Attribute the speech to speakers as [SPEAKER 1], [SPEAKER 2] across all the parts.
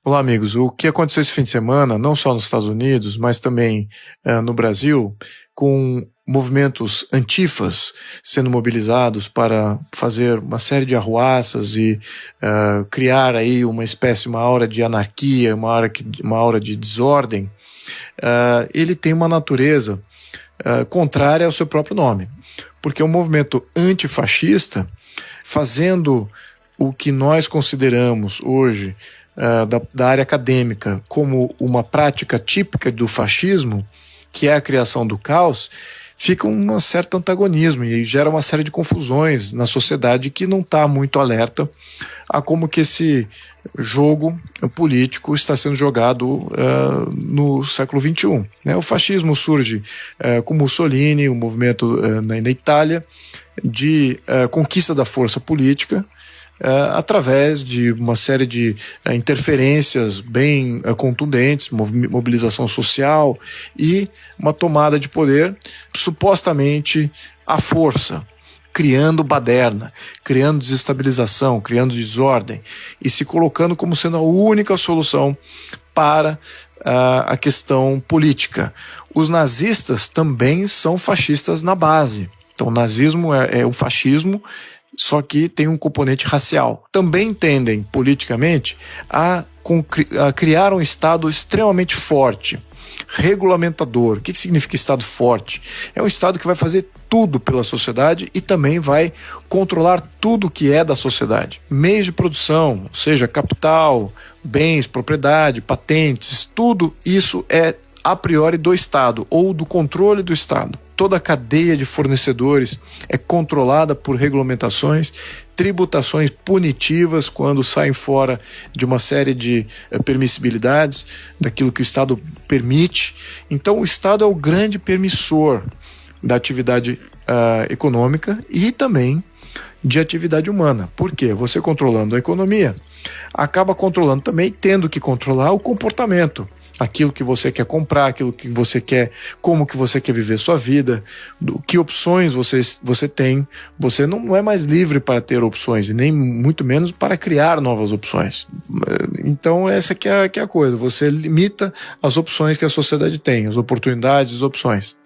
[SPEAKER 1] Olá, amigos. O que aconteceu esse fim de semana, não só nos Estados Unidos, mas também no Brasil, com movimentos antifas sendo mobilizados para fazer uma série de arruaças e criar aí uma espécie, uma aura de anarquia, uma aura de desordem, ele tem uma natureza contrária ao seu próprio nome. Porque é um movimento antifascista fazendo o que nós consideramos hoje da área acadêmica como uma prática típica do fascismo, que é a criação do caos, fica um certo antagonismo e gera uma série de confusões na sociedade que não está muito alerta a como que esse jogo político está sendo jogado no século XXI. O fascismo surge com Mussolini, um movimento na Itália de conquista da força política, através de uma série de interferências bem contundentes, mobilização social e uma tomada de poder supostamente à força, criando baderna, criando desestabilização, criando desordem e se colocando como sendo a única solução para a questão política. Os nazistas também são fascistas na base. Então o nazismo é o fascismo, só que tem um componente racial. Também tendem, politicamente, a criar um Estado extremamente forte, regulamentador. O que significa Estado forte? É um Estado que vai fazer tudo pela sociedade e também vai controlar tudo que é da sociedade. Meios de produção, ou seja, capital, bens, propriedade, patentes, tudo isso é a priori do Estado ou do controle do Estado. Toda a cadeia de fornecedores é controlada por regulamentações, tributações punitivas quando saem fora de uma série de permissibilidades, daquilo que o Estado permite. Então o Estado é o grande permissor da atividade econômica e também de atividade humana. Por quê? Você controlando a economia, acaba controlando também, tendo que controlar o comportamento. Aquilo que você quer comprar, aquilo que você quer, como que você quer viver sua vida, que opções você tem. Você não é mais livre para ter opções e nem muito menos para criar novas opções. Então essa que é a coisa, você limita as opções que a sociedade tem, as oportunidades, as opções.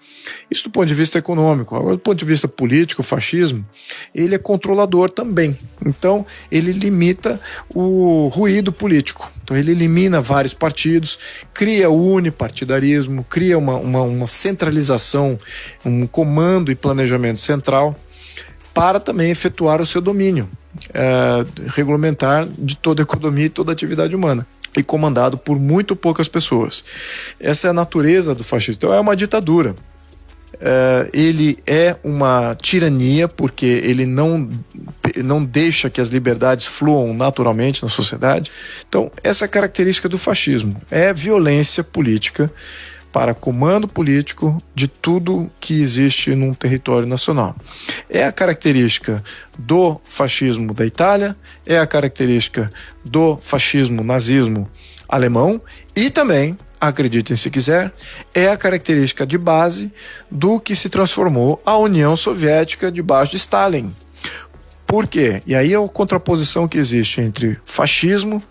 [SPEAKER 1] Isso do ponto de vista econômico. Agora, do ponto de vista político, o fascismo, ele é controlador também. Então, ele limita o ruído político. Então, ele elimina vários partidos, cria o unipartidarismo, cria uma centralização, um comando e planejamento central para também efetuar o seu domínio regulamentar de toda a economia e toda a atividade humana, e comandado por muito poucas pessoas. Essa é a natureza do fascismo. Então, é uma ditadura. Ele é uma tirania porque ele não deixa que as liberdades fluam naturalmente na sociedade. Então, essa é a característica do fascismo. É violência política para comando político de tudo que existe num território nacional. É a característica do fascismo da Itália, é a característica do fascismo, nazismo alemão e também, acreditem se quiser, é a característica de base do que se transformou a União Soviética debaixo de Stalin. Por quê? E aí é a contraposição que existe entre fascismo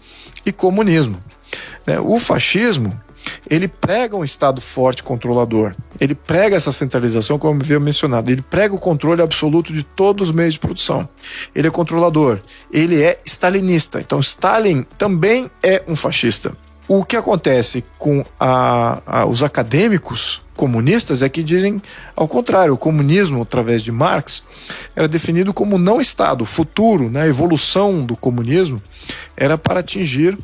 [SPEAKER 1] e comunismo. O fascismo, ele prega um Estado forte, controlador. Ele prega essa centralização, como havia mencionado. Ele prega o controle absoluto de todos os meios de produção. Ele é controlador. Ele é stalinista. Então Stalin também é um fascista. O que acontece com os acadêmicos comunistas é que dizem ao contrário. O comunismo, através de Marx, era definido como não Estado. O futuro, a evolução do comunismo era para atingir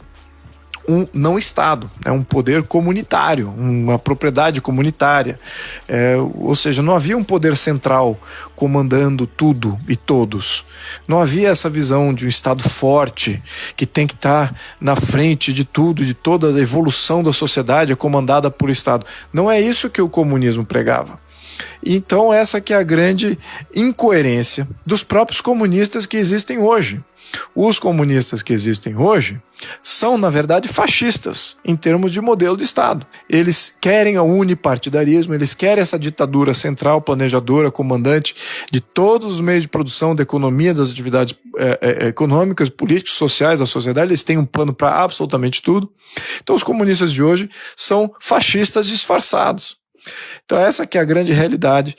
[SPEAKER 1] um não Estado, um poder comunitário, uma propriedade comunitária. Ou seja, não havia um poder central comandando tudo e todos. Não havia essa visão de um Estado forte que tem que estar na frente de tudo, de toda a evolução da sociedade é comandada por Estado. Não é isso que o comunismo pregava. Então essa que é a grande incoerência dos próprios comunistas que existem hoje. Os comunistas que existem hoje são, na verdade, fascistas em termos de modelo de Estado. Eles querem o unipartidarismo, eles querem essa ditadura central, planejadora, comandante de todos os meios de produção, da economia, das atividades econômicas, políticas, sociais da sociedade. Eles têm um plano para absolutamente tudo. Então os comunistas de hoje são fascistas disfarçados. Então essa que é a grande realidade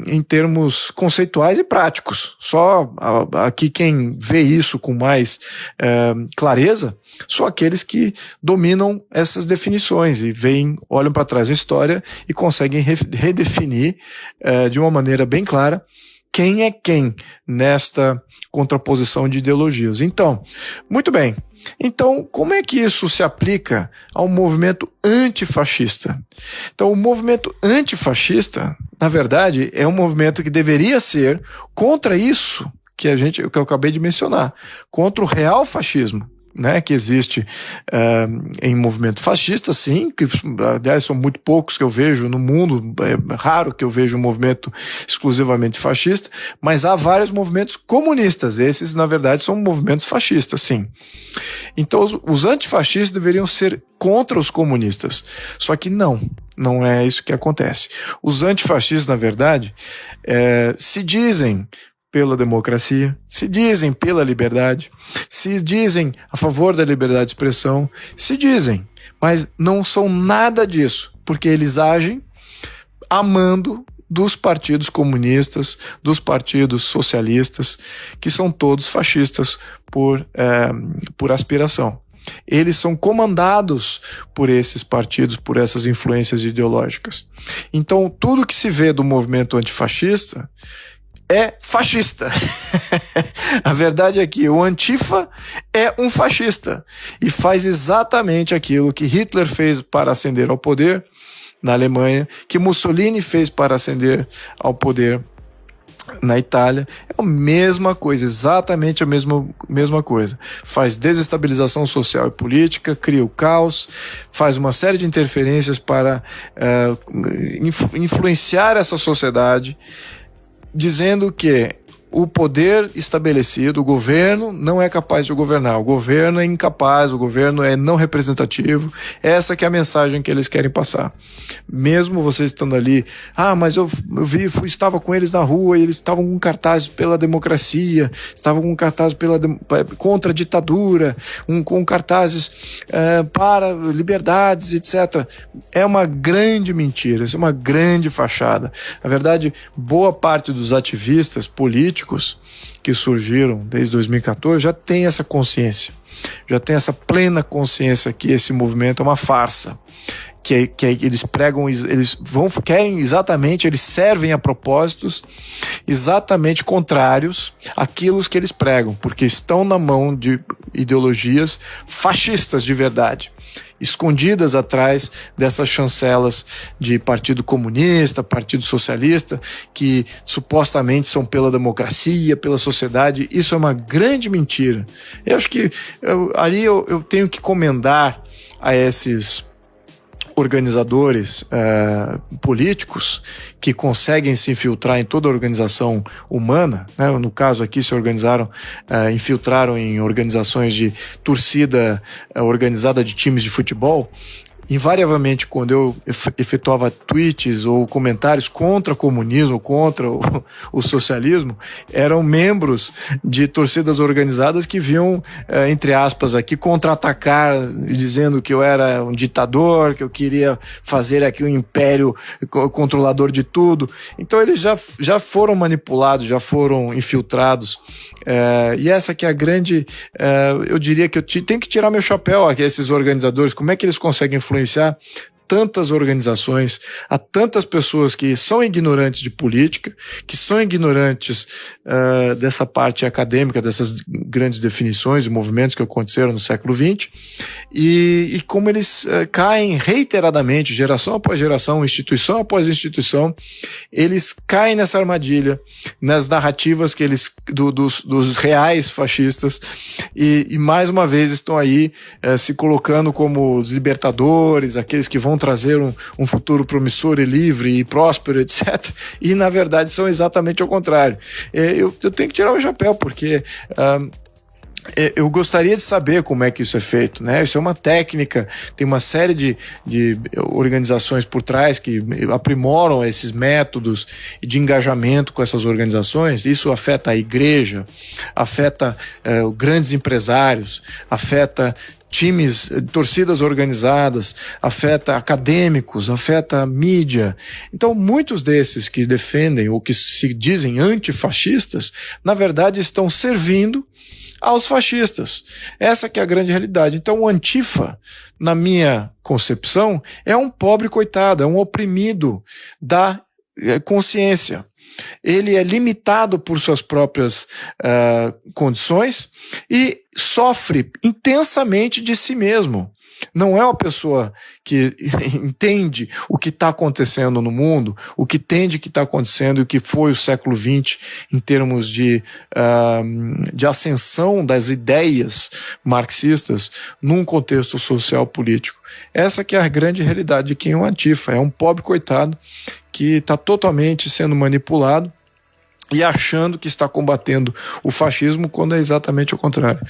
[SPEAKER 1] em termos conceituais e práticos. Só aqui quem vê isso com mais clareza são aqueles que dominam essas definições e olham para trás da história e conseguem redefinir de uma maneira bem clara quem é quem nesta contraposição de ideologias. Então, muito bem. Então, como é que isso se aplica ao movimento antifascista? Então, o movimento antifascista, na verdade, é um movimento que deveria ser contra isso que eu acabei de mencionar, contra o real fascismo, né, que existe em movimento fascista, sim, que aliás são muito poucos que eu vejo no mundo, é raro que eu veja um movimento exclusivamente fascista, mas há vários movimentos comunistas, esses na verdade são movimentos fascistas, sim. Então os antifascistas deveriam ser contra os comunistas, só que não é isso que acontece. Os antifascistas, na verdade, se dizem pela democracia, se dizem pela liberdade, se dizem a favor da liberdade de expressão, se dizem, mas não são nada disso, porque eles agem amando dos partidos comunistas, dos partidos socialistas, que são todos fascistas por aspiração. Eles são comandados por esses partidos, por essas influências ideológicas. Então, tudo que se vê do movimento antifascista é fascista. A verdade é que o Antifa é um fascista e faz exatamente aquilo que Hitler fez para ascender ao poder na Alemanha, que Mussolini fez para ascender ao poder na Itália. É a mesma coisa, exatamente a mesma coisa. Faz desestabilização social e política, cria o caos, faz uma série de interferências para influenciar essa sociedade, dizendo que o poder estabelecido, o governo, não é capaz de governar, o governo é incapaz, o governo é não representativo. Essa que é a mensagem que eles querem passar. Mesmo vocês estando ali, mas eu estava com eles na rua e eles estavam com cartazes pela democracia, estavam com cartazes contra a ditadura, com cartazes para liberdades, etc. É uma grande mentira, isso é uma grande fachada. Na verdade, boa parte dos ativistas políticos que surgiram desde 2014 já tem essa consciência, já tem essa plena consciência que esse movimento é uma farsa, que eles pregam, eles servem a propósitos exatamente contrários àquilo que eles pregam, porque estão na mão de ideologias fascistas de verdade, escondidas atrás dessas chancelas de Partido Comunista, Partido Socialista, que supostamente são pela democracia, pela sociedade. Isso é uma grande mentira. Eu acho que eu tenho que comendar a esses organizadores políticos que conseguem se infiltrar em toda a organização humana, né? No caso aqui se infiltraram em organizações de torcida organizada de times de futebol. Invariavelmente, quando eu efetuava tweets ou comentários contra o comunismo, contra o socialismo, eram membros de torcidas organizadas que vinham, entre aspas, aqui contra-atacar, dizendo que eu era um ditador, que eu queria fazer aqui um império controlador de tudo. Então eles já foram manipulados, já foram infiltrados. E essa que é a grande... eu diria que eu tenho que tirar meu chapéu a esses organizadores. Como é que eles conseguem influenciar tantas organizações, a tantas pessoas que são ignorantes de política, que são ignorantes dessa parte acadêmica, dessas grandes definições e movimentos que aconteceram no século XX, e como eles caem reiteradamente, geração após geração, instituição após instituição, eles caem nessa armadilha, nas narrativas que dos reais fascistas, e mais uma vez estão aí se colocando como os libertadores, aqueles que vão trazer um futuro promissor e livre e próspero, etc. E, na verdade, são exatamente ao contrário. Eu tenho que tirar o chapéu, porque Eu gostaria de saber como é que isso é feito, né? Isso é uma técnica, tem uma série de organizações por trás que aprimoram esses métodos de engajamento com essas organizações. Isso afeta a igreja, afeta grandes empresários, afeta times, torcidas organizadas, afeta acadêmicos, afeta a mídia. Então, muitos desses que defendem ou que se dizem antifascistas, na verdade estão servindo aos fascistas. Essa que é a grande realidade. Então o Antifa, na minha concepção, é um pobre coitado, é um oprimido da consciência. Ele é limitado por suas próprias condições e sofre intensamente de si mesmo. Não é uma pessoa que entende o que está acontecendo no mundo, o que entende que está acontecendo e o que foi o século XX em termos de ascensão das ideias marxistas num contexto social político. Essa que é a grande realidade de quem é o Antifa. É um pobre coitado que está totalmente sendo manipulado e achando que está combatendo o fascismo quando é exatamente o contrário.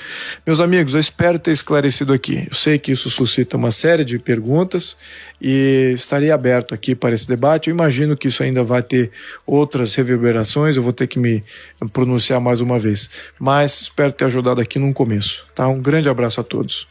[SPEAKER 1] Meus amigos, eu espero ter esclarecido aqui. Eu sei que isso suscita uma série de perguntas e estarei aberto aqui para esse debate. Eu imagino que isso ainda vai ter outras reverberações, eu vou ter que me pronunciar mais uma vez. Mas espero ter ajudado aqui num começo. Tá? Um grande abraço a todos.